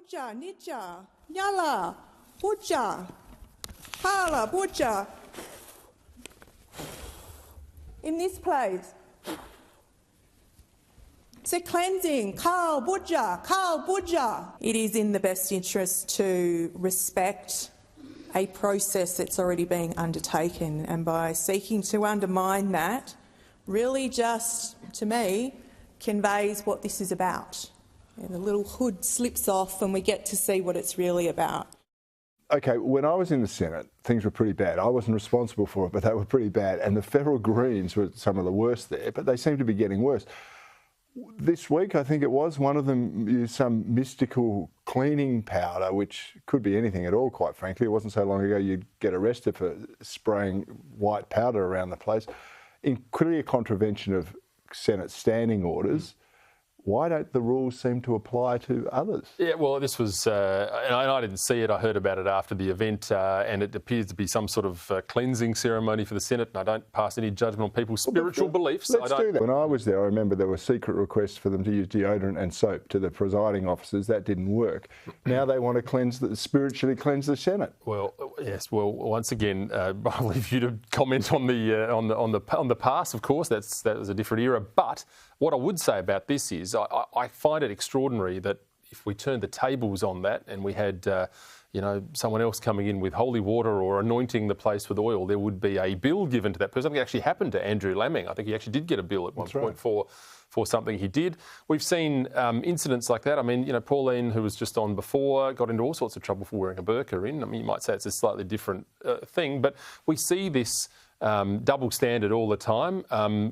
Buja, Nija, Yala, Buja, Hala, Buja. In this place. It's a cleansing. Kal Buja, Kal Buja. It is in the best interest to respect a process that's already being undertaken, and by seeking to undermine that really just, to me, conveys what this is about. And the little hood slips off and we get to see what it's really about. Okay, when I was in the Senate, things were pretty bad. I wasn't responsible for it, but they were pretty bad. And the federal Greens were some of the worst there, but they seem to be getting worse. This week, I think it was, one of them used some mystical cleaning powder, which could be anything at all, quite frankly. It wasn't so long ago you'd get arrested for spraying white powder around the place. In clear contravention of Senate standing orders. Why don't the rules seem to apply to others? Yeah, well, this was, and I didn't see it. I heard about it after the event, and it appears to be some sort of cleansing ceremony for the Senate, and I don't pass any judgment on people's spiritual beliefs. Let's do that. When I was there, I remember there were secret requests for them to use deodorant and soap to the presiding officers. That didn't work. Now they want to spiritually cleanse the Senate. Well, yes. Well, once again, I'll leave you to comment on the past. Of course, that was a different era. But what I would say about this is, I find it extraordinary that if we turned the tables on that and we had, someone else coming in with holy water or anointing the place with oil, there would be a bill given to that person. I think it actually happened to Andrew Laming. I think he actually did get a bill at one point for something he did. We've seen incidents like that. I mean, Pauline, who was just on before, got into all sorts of trouble for wearing a burqa in. I mean, you might say it's a slightly different thing, but we see this double standard all the time.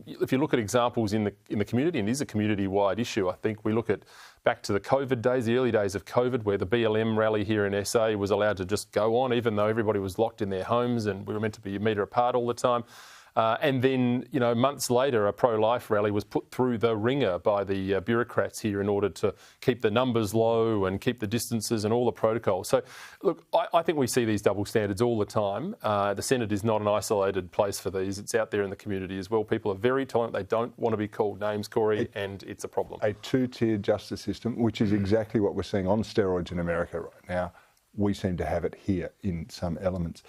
If you look at examples in the community, and it is a community-wide issue, I think we look at back to the COVID days, the early days of COVID, where the BLM rally here in SA was allowed to just go on, even though everybody was locked in their homes and we were meant to be a metre apart all the time. And then, months later, a pro-life rally was put through the ringer by the bureaucrats here in order to keep the numbers low and keep the distances and all the protocols. So, look, I think we see these double standards all the time. The Senate is not an isolated place for these. It's out there in the community as well. People are very tolerant. They don't want to be called names, Corey, and it's a problem. A two-tiered justice system, which is exactly what we're seeing on steroids in America right now. We seem to have it here in some elements.